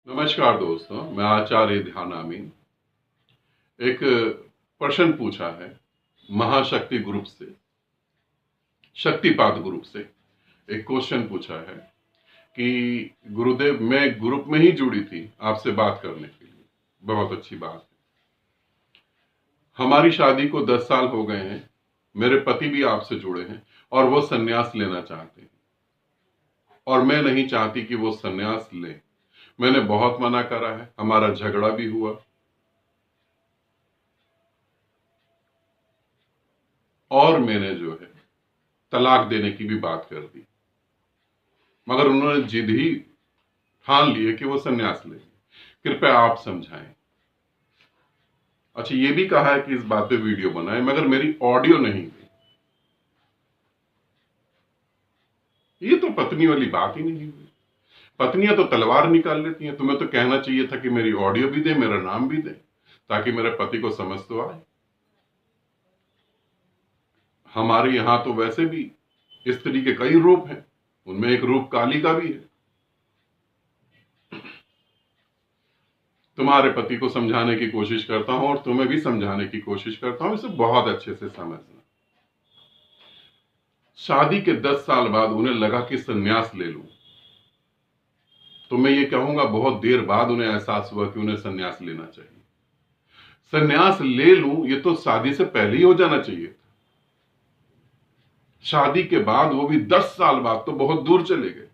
नमस्कार दोस्तों, मैं आचार्य ध्यान आमीन। एक प्रश्न पूछा है महाशक्ति ग्रुप से, शक्तिपात ग्रुप से। एक क्वेश्चन पूछा है कि गुरुदेव, मैं ग्रुप में ही जुड़ी थी आपसे बात करने के लिए। बहुत अच्छी बात है। हमारी शादी को 10 साल हो गए हैं। मेरे पति भी आपसे जुड़े हैं और वो संन्यास लेना चाहते हैं और मैं नहीं चाहती कि वो संन्यास लें। मैंने बहुत मना करा है, हमारा झगड़ा भी हुआ और मैंने जो है तलाक देने की भी बात कर दी, मगर उन्होंने जिद ही ठान ली है कि वो संन्यास लेंगे। कृपया आप समझाएं। अच्छा, ये भी कहा है कि इस बात पे वीडियो बनाएं, मगर मेरी ऑडियो नहीं गई। ये तो पत्नी वाली बात ही नहीं हुई। पत्नियां तो तलवार निकाल लेती हैं। तुम्हें तो कहना चाहिए था कि मेरी ऑडियो भी दे, मेरा नाम भी दे, ताकि मेरे पति को समझ तो आए। हमारे यहां तो वैसे भी स्त्री के कई रूप हैं, उनमें एक रूप काली का भी है। तुम्हारे पति को समझाने की कोशिश करता हूं और तुम्हें भी समझाने की कोशिश करता हूं, इसे बहुत अच्छे से समझना। शादी के 10 साल बाद उन्हें लगा कि संन्यास ले लूं, तो मैं ये कहूंगा बहुत देर बाद उन्हें एहसास हुआ कि उन्हें संन्यास लेना चाहिए। संन्यास ले लूं, ये तो शादी से पहले ही हो जाना चाहिए था। शादी के बाद, वो भी 10 साल बाद, तो बहुत दूर चले गए।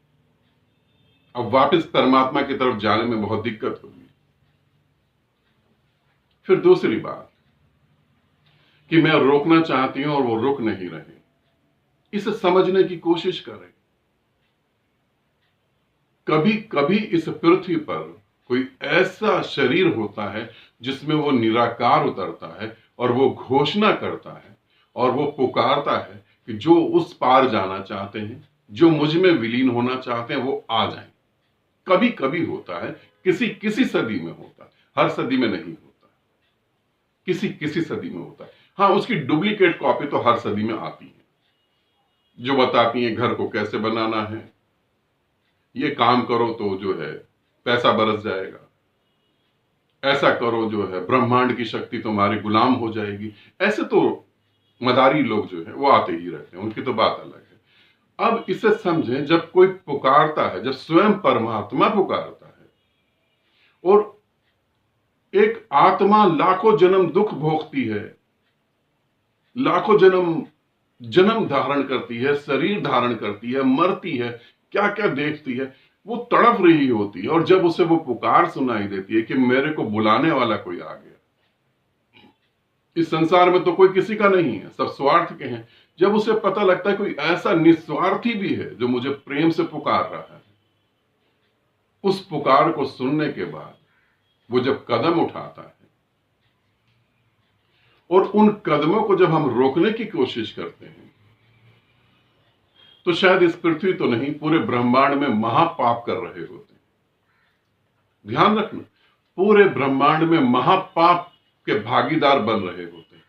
अब वापस परमात्मा की तरफ जाने में बहुत दिक्कत होगी। फिर दूसरी बात कि मैं रोकना चाहती हूं और वो रुक नहीं रहे। इसे समझने की कोशिश करें। कभी कभी इस पृथ्वी पर कोई ऐसा शरीर होता है जिसमें वो निराकार उतरता है और वो घोषणा करता है और वो पुकारता है कि जो उस पार जाना चाहते हैं, जो मुझ में विलीन होना चाहते हैं, वो आ जाएं। कभी कभी होता है, किसी किसी सदी में होता है, हर सदी में नहीं होता, किसी किसी सदी में होता है। हाँ, उसकी डुप्लीकेट कॉपी तो हर सदी में आती है, जो बताती है घर को कैसे बनाना है, ये काम करो तो जो है पैसा बरस जाएगा, ऐसा करो जो है ब्रह्मांड की शक्ति तुम्हारी गुलाम हो जाएगी। ऐसे तो मदारी लोग जो है वो आते ही रहते हैं, उनकी तो बात अलग है। अब इसे समझें, जब कोई पुकारता है, जब स्वयं परमात्मा पुकारता है और एक आत्मा लाखों जन्म दुख भोगती है, लाखों जन्म जन्म धारण करती है, शरीर धारण करती है, मरती है, क्या क्या देखती है, वो तड़प रही होती है। और जब उसे वो पुकार सुनाई देती है कि मेरे को बुलाने वाला कोई आ गया, इस संसार में तो कोई किसी का नहीं है, सब स्वार्थ के हैं। जब उसे पता लगता है कोई ऐसा निस्वार्थी भी है जो मुझे प्रेम से पुकार रहा है, उस पुकार को सुनने के बाद वो जब कदम उठाता है और उन कदमों को जब हम रोकने की कोशिश करते हैं, तो शायद इस पृथ्वी तो नहीं, पूरे ब्रह्मांड में महापाप कर रहे होते हैं। ध्यान रखना, पूरे ब्रह्मांड में महापाप के भागीदार बन रहे होते हैं।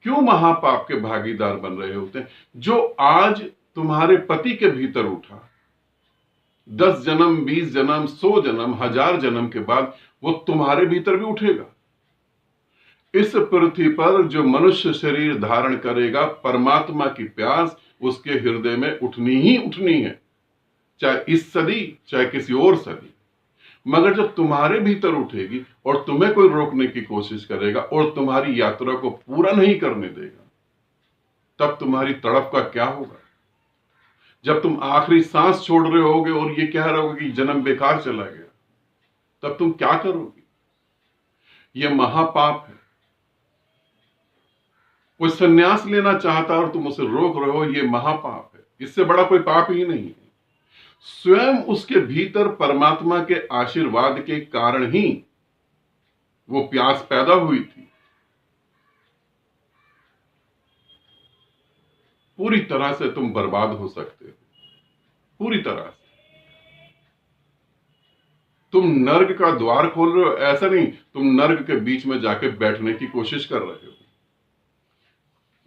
क्यों महापाप के भागीदार बन रहे होते हैं? जो आज तुम्हारे पति के भीतर उठा, 10 जन्म, 20 जन्म, 100 जन्म, 1000 जन्म के बाद वो तुम्हारे भीतर भी उठेगा। इस पृथ्वी पर जो मनुष्य शरीर धारण करेगा, परमात्मा की प्यास उसके हृदय में उठनी ही उठनी है, चाहे इस सदी चाहे किसी और सदी। मगर जब तुम्हारे भीतर उठेगी और तुम्हें कोई रोकने की कोशिश करेगा और तुम्हारी यात्रा को पूरा नहीं करने देगा, तब तुम्हारी तड़प का क्या होगा? जब तुम आखिरी सांस छोड़ रहे होगे और ये कह रहे होगे कि जन्म बेकार चला गया, तब तुम क्या करोगे? यह महापाप है। कोई संन्यास लेना चाहता और तुम उसे रोक रहे हो, यह महापाप है। इससे बड़ा कोई पाप ही नहीं है। स्वयं उसके भीतर परमात्मा के आशीर्वाद के कारण ही वो प्यास पैदा हुई थी। पूरी तरह से तुम बर्बाद हो सकते हो, पूरी तरह से। तुम नर्क का द्वार खोल रहे हो, ऐसा नहीं तुम नर्क के बीच में जाके बैठने की कोशिश कर रहे हो।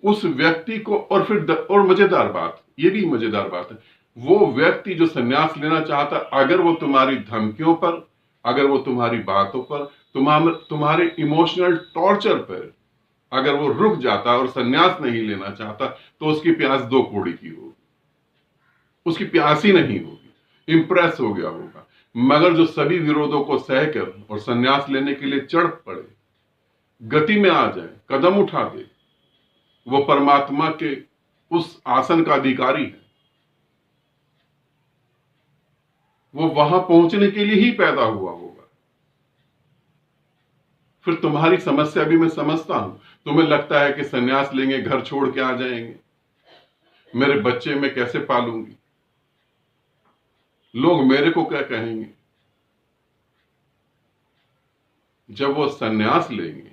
उस व्यक्ति को, और फिर और मजेदार बात, ये भी मजेदार बात है, वो व्यक्ति जो संन्यास लेना चाहता, अगर वो तुम्हारी धमकियों पर अगर वो तुम्हारी बातों पर, तुम्हारे इमोशनल टॉर्चर पर अगर वो रुक जाता और संन्यास नहीं लेना चाहता, तो उसकी प्यास 2 कौड़ी की होगी, उसकी प्यास ही नहीं होगी, इंप्रेस हो गया होगा। मगर जो सभी विरोधों को सहकर और संन्यास लेने के लिए चढ़ पड़े, गति में आ जाए, कदम उठा दे, वो परमात्मा के उस आसन का अधिकारी है। वो वहां पहुंचने के लिए ही पैदा हुआ होगा। फिर तुम्हारी समस्या भी मैं समझता हूं। तुम्हें लगता है कि संन्यास लेंगे, घर छोड़ के आ जाएंगे, मेरे बच्चे मैं कैसे पालूंगी, लोग मेरे को क्या कहेंगे। जब वो संन्यास लेंगे,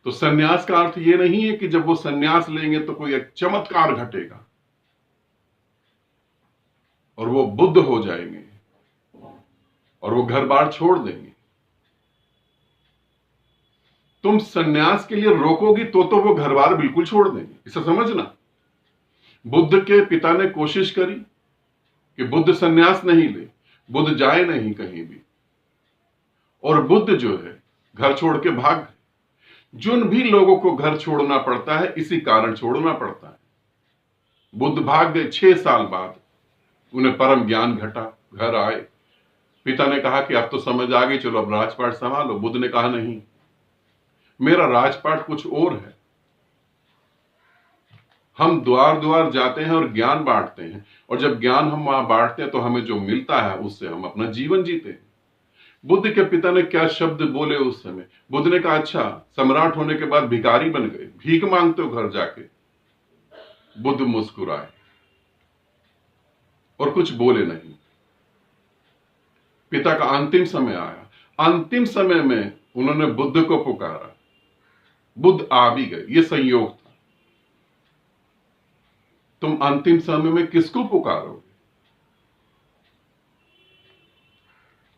तो संन्यास का अर्थ ये नहीं है कि जब वो संन्यास लेंगे तो कोई एक चमत्कार घटेगा और वो बुद्ध हो जाएंगे और वो घर बार छोड़ देंगे। तुम संन्यास के लिए रोकोगी तो वो घर बार बिल्कुल छोड़ देंगे, इसे समझना। बुद्ध के पिता ने कोशिश करी कि बुद्ध संन्यास नहीं ले, बुद्ध जाए नहीं कहीं भी, और बुद्ध जो है घर छोड़ के भाग गए। जिन भी लोगों को घर छोड़ना पड़ता है, इसी कारण छोड़ना पड़ता है। बुद्ध भाग गए, 6 साल बाद उन्हें परम ज्ञान घटा, घर आए। पिता ने कहा कि अब तो समझ आ गई, चलो अब राजपाट संभालो। बुद्ध ने कहा नहीं, मेरा राजपाट कुछ और है। हम द्वार द्वार जाते हैं और ज्ञान बांटते हैं, और जब ज्ञान हम वहां बांटते हैं तो हमें जो मिलता है उससे हम अपना जीवन जीते हैं। बुद्ध के पिता ने क्या शब्द बोले उस समय। बुद्ध ने कहा, अच्छा सम्राट होने के बाद भिखारी बन गए, भीख मांगते हो घर जाके। बुद्ध मुस्कुराए और कुछ बोले नहीं। पिता का अंतिम समय आया, अंतिम समय में उन्होंने बुद्ध को पुकारा, बुद्ध आ भी गए। ये संयोग था। तुम अंतिम समय में किसको पुकारोगे?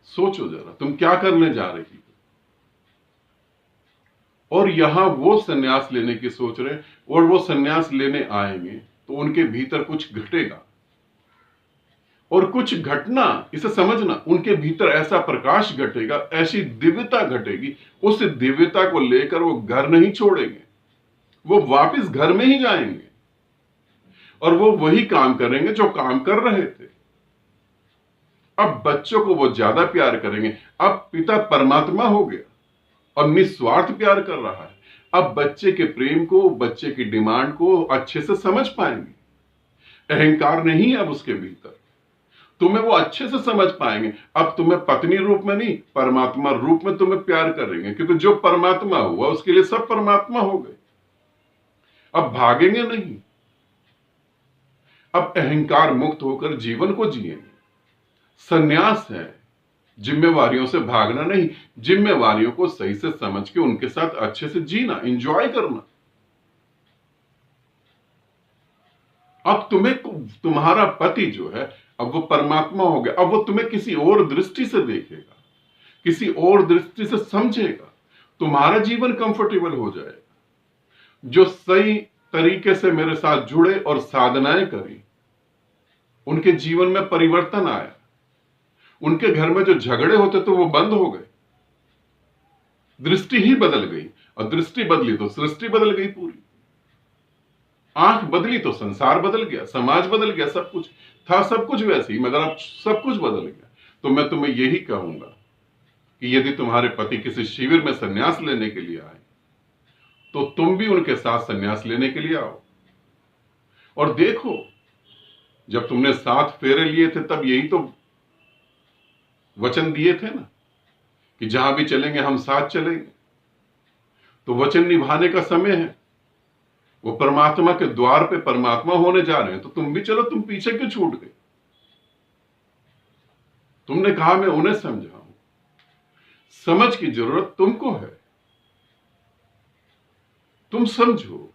सोचो जरा, तुम क्या करने जा रही हो। और यहां वो सन्यास लेने की सोच रहे, और वो सन्यास लेने आएंगे तो उनके भीतर कुछ घटेगा, और कुछ घटना, इसे समझना, उनके भीतर ऐसा प्रकाश घटेगा, ऐसी दिव्यता घटेगी, उस दिव्यता को लेकर वो घर नहीं छोड़ेंगे, वो वापस घर में ही जाएंगे और वो वही काम करेंगे जो काम कर रहे थे। अब बच्चों को वो ज्यादा प्यार करेंगे। अब पिता परमात्मा हो गया और निस्वार्थ प्यार कर रहा है। अब बच्चे के प्रेम को, बच्चे की डिमांड को अच्छे से समझ पाएंगे। अहंकार नहीं है अब उसके भीतर, तुम्हें वो अच्छे से समझ पाएंगे। अब तुम्हें पत्नी रूप में नहीं, परमात्मा रूप में तुम्हें प्यार करेंगे, क्योंकि जो परमात्मा हुआ उसके लिए सब परमात्मा हो गए। अब भागेंगे नहीं, अब अहंकार मुक्त होकर जीवन को जिएंगे। संन्यास है जिम्मेवारियों से भागना नहीं, जिम्मेवारियों को सही से समझ के उनके साथ अच्छे से जीना, एंजॉय करना। अब तुम्हें, तुम्हारा पति जो है अब वो परमात्मा हो गया। अब वो तुम्हें किसी और दृष्टि से देखेगा, किसी और दृष्टि से समझेगा, तुम्हारा जीवन कंफर्टेबल हो जाएगा। जो सही तरीके से मेरे साथ जुड़े और साधनाएं करी, उनके जीवन में परिवर्तन आया। उनके घर में जो झगड़े होते तो वो बंद हो गए, दृष्टि ही बदल गई, और दृष्टि बदली तो सृष्टि बदल गई पूरी। आंख बदली तो संसार बदल गया, समाज बदल गया, सब कुछ था, सब कुछ वैसे ही, मगर अब सब कुछ बदल गया। तो मैं तुम्हें यही कहूंगा कि यदि तुम्हारे पति किसी शिविर में संन्यास लेने के लिए आए, तो तुम भी उनके साथ संन्यास लेने के लिए आओ। और देखो, जब तुमने 7 फेरे लिए थे तब यही तो वचन दिए थे ना, कि जहां भी चलेंगे हम साथ चलेंगे। तो वचन निभाने का समय है। वो परमात्मा के द्वार पे परमात्मा होने जा रहे हैं, तो तुम भी चलो। तुम पीछे क्यों छूट गए? तुमने कहा मैं उन्हें समझाऊं। समझ की जरूरत तुमको है, तुम समझो।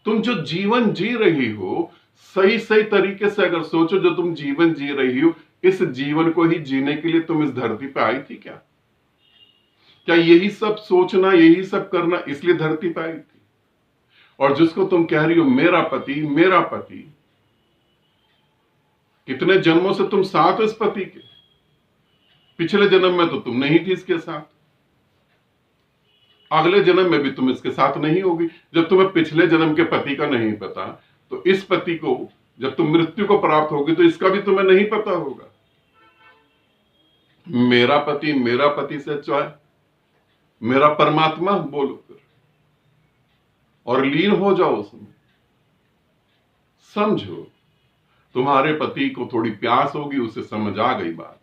तुम जो जीवन जी रही हो, सही सही तरीके से अगर सोचो, जो तुम जीवन जी रही हो, इस जीवन को ही जीने के लिए तुम इस धरती पे आई थी क्या? क्या यही सब सोचना, यही सब करना इसलिए धरती पे आई थी? और जिसको तुम कह रही हो मेरा पति, मेरा पति, कितने जन्मों से तुम साथ हो इस पति के? पिछले जन्म में तो तुम नहीं थी इसके साथ, अगले जन्म में भी तुम इसके साथ नहीं होगी। जब तुम्हें पिछले जन्म के पति का नहीं पता, तो इस पति को जब तुम मृत्यु को प्राप्त होगी तो इसका भी तुम्हें नहीं पता होगा। मेरा पति से अच्छा है, मेरा परमात्मा बोलो फिर, और लीन हो जाओ उसमें। समझो, तुम्हारे पति को थोड़ी प्यास होगी, उसे समझ आ गई बात।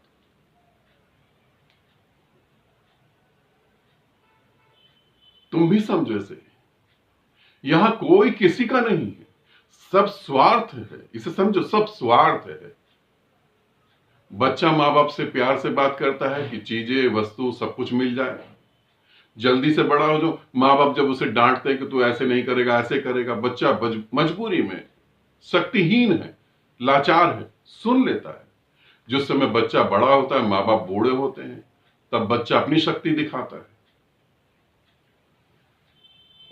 तुम भी समझो इसे, यहां कोई किसी का नहीं है, सब स्वार्थ है। इसे समझो, सब स्वार्थ है। बच्चा माँ बाप से प्यार से बात करता है कि चीजें, वस्तु, सब कुछ मिल जाए, जल्दी से बड़ा हो जाओ। माँ बाप जब उसे डांटते हैं कि तू ऐसे नहीं करेगा, ऐसे करेगा, बच्चा मजबूरी में, शक्तिहीन है, लाचार है, सुन लेता है। जिस समय बच्चा बड़ा होता है, माँ बाप बूढ़े होते हैं, तब बच्चा अपनी शक्ति दिखाता है।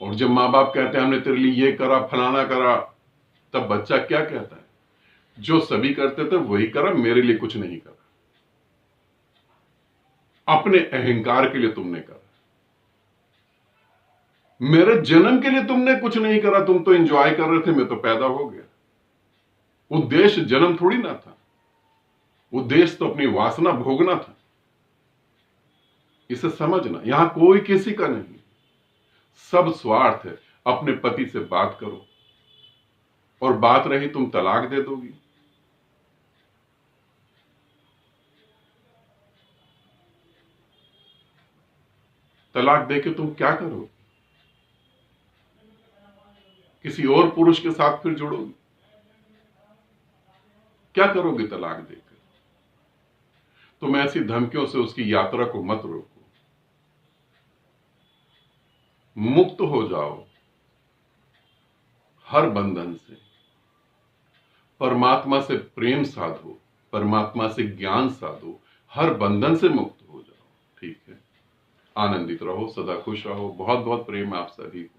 और जब माँ बाप कहते हैं हमने तेरे लिए ये करा, फलाना करा, तब बच्चा क्या कहता है? जो सभी करते थे वही करा, मेरे लिए कुछ नहीं करा। अपने अहंकार के लिए तुमने करा, मेरे जन्म के लिए तुमने कुछ नहीं करा। तुम तो एंजॉय कर रहे थे, मैं तो पैदा हो गया। उद्देश्य जन्म थोड़ी ना था, उद्देश्य तो अपनी वासना भोगना था। इसे समझना, यहां कोई किसी का नहीं, सब स्वार्थ है। अपने पति से बात करो, और बात रही तुम तलाक दे दोगी, तलाक देके तुम क्या करोगे? किसी और पुरुष के साथ फिर जुड़ोगे? क्या करोगे तलाक देकर? तुम ऐसी धमकियों से उसकी यात्रा को मत रोको। मुक्त हो जाओ हर बंधन से, परमात्मा से प्रेम साधो, परमात्मा से ज्ञान साधो, हर बंधन से मुक्त हो जाओ। ठीक है, आनंदित रहो, सदा खुश रहो। बहुत बहुत प्रेम आप सभी को।